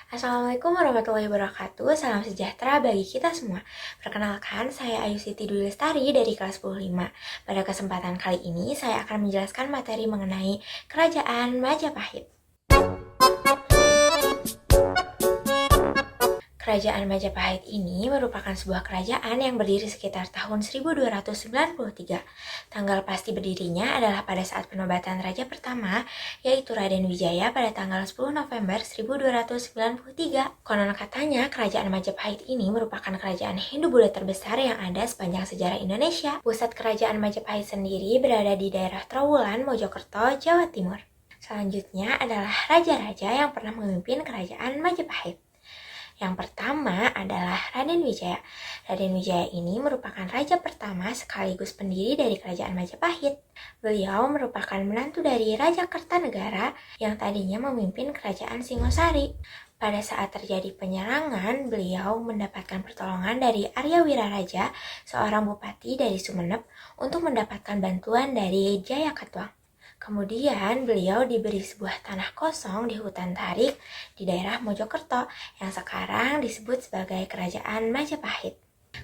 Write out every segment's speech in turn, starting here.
Assalamualaikum warahmatullahi wabarakatuh. Salam sejahtera bagi kita semua. Perkenalkan, saya Ayu Siti Dwi Lestari dari kelas 105. Pada kesempatan kali ini, saya akan menjelaskan materi mengenai Kerajaan Majapahit. Kerajaan Majapahit ini merupakan sebuah kerajaan yang berdiri sekitar tahun 1293. Tanggal pasti berdirinya adalah pada saat penobatan raja pertama, yaitu Raden Wijaya pada tanggal 10 November 1293. Konon katanya, kerajaan Majapahit ini merupakan kerajaan Hindu-Buddha terbesar yang ada sepanjang sejarah Indonesia. Pusat kerajaan Majapahit sendiri berada di daerah Trowulan, Mojokerto, Jawa Timur. Selanjutnya adalah raja-raja yang pernah memimpin kerajaan Majapahit. Yang pertama adalah Raden Wijaya. Raden Wijaya ini merupakan raja pertama sekaligus pendiri dari kerajaan Majapahit. Beliau merupakan menantu dari Raja Kertanegara yang tadinya memimpin kerajaan Singosari. Pada saat terjadi penyerangan, beliau mendapatkan pertolongan dari Arya Wiraraja, seorang bupati dari Sumeneb, untuk mendapatkan bantuan dari Jayakatwang. Kemudian beliau diberi sebuah tanah kosong di hutan Tarik di daerah Mojokerto yang sekarang disebut sebagai Kerajaan Majapahit.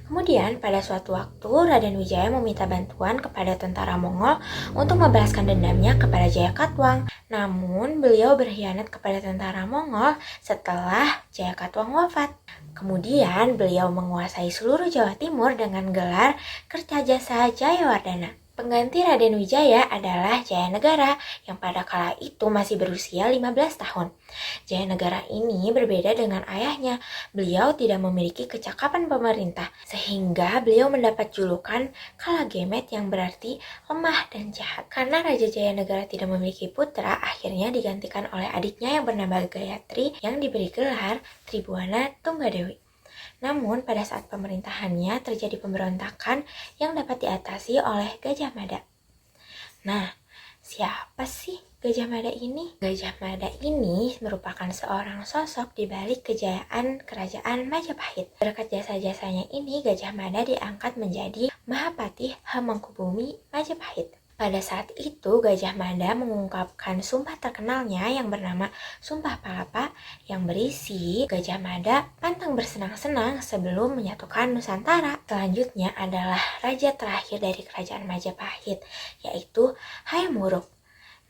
Kemudian pada suatu waktu Raden Wijaya meminta bantuan kepada tentara Mongol untuk membalaskan dendamnya kepada Jayakatwang. Namun beliau berkhianat kepada tentara Mongol setelah Jayakatwang wafat. Kemudian beliau menguasai seluruh Jawa Timur dengan gelar Kertajasa Jayawardana. Pengganti Raden Wijaya adalah Jayanegara yang pada kala itu masih berusia 15 tahun. Jayanegara ini berbeda dengan ayahnya. Beliau tidak memiliki kecakapan pemerintah sehingga beliau mendapat julukan Kalagemet yang berarti lemah dan jahat. Karena Raja Jayanegara tidak memiliki putra, akhirnya digantikan oleh adiknya yang bernama Gayatri yang diberi gelar Tribuana Tunggadewi. Namun pada saat pemerintahannya terjadi pemberontakan yang dapat diatasi oleh Gajah Mada. Nah, siapa sih Gajah Mada ini? Gajah Mada ini merupakan seorang sosok di balik kejayaan kerajaan Majapahit. Berkat jasa-jasanya ini, Gajah Mada diangkat menjadi Mahapatih Hamengkubuumi Majapahit. Pada saat itu, Gajah Mada mengungkapkan sumpah terkenalnya yang bernama Sumpah Palapa yang berisi Gajah Mada pantang bersenang-senang sebelum menyatukan Nusantara. Selanjutnya adalah raja terakhir dari kerajaan Majapahit, yaitu Hayam Wuruk.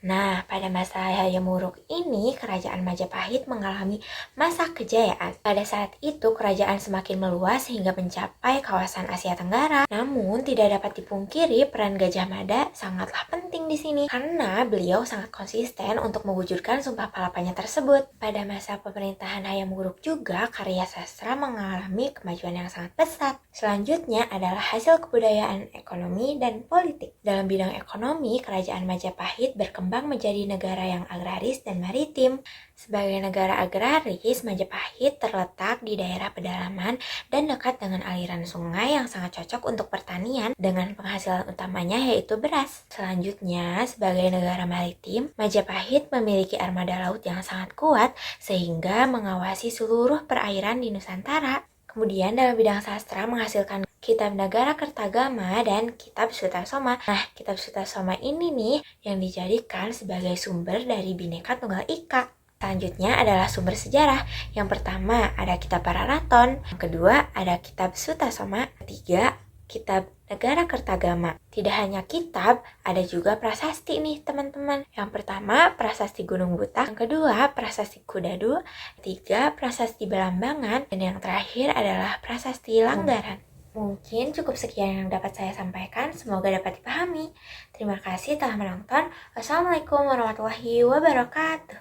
Nah, pada masa Hayam Wuruk ini, kerajaan Majapahit mengalami masa kejayaan. Pada saat itu, kerajaan semakin meluas hingga mencapai kawasan Asia Tenggara. Namun, tidak dapat dipungkiri peran Gajah Mada sangatlah penting di sini karena beliau sangat konsisten untuk mewujudkan sumpah palapanya tersebut. Pada masa pemerintahan Hayam Wuruk juga, karya sastra mengalami kemajuan yang sangat pesat. Selanjutnya adalah hasil kebudayaan, ekonomi, dan politik. Dalam bidang ekonomi, kerajaan Majapahit berkembang menjadi negara yang agraris dan maritim. Sebagai negara agraris, Majapahit terletak di daerah pedalaman dan dekat dengan aliran sungai yang sangat cocok untuk pertanian dengan penghasilan utamanya yaitu beras. Selanjutnya, sebagai negara maritim, Majapahit memiliki armada laut yang sangat kuat sehingga mengawasi seluruh perairan di Nusantara. Kemudian dalam bidang sastra menghasilkan Kitab Nagara Kertagama dan Kitab Sutasoma. Nah, Kitab Sutasoma ini nih yang dijadikan sebagai sumber dari Bhinneka Tunggal Ika. Selanjutnya adalah sumber sejarah. Yang pertama ada Kitab Pararaton, yang kedua ada Kitab Sutasoma, ketiga Kitab Nagara Kertagama. Tidak hanya kitab, ada juga prasasti nih teman-teman. Yang pertama prasasti Gunung Butak, yang kedua prasasti Kudadu, ketiga prasasti Belambangan, dan yang terakhir adalah prasasti Langgaran. Mungkin cukup sekian yang dapat saya sampaikan, semoga dapat dipahami. Terima kasih telah menonton. Wassalamualaikum warahmatullahi wabarakatuh.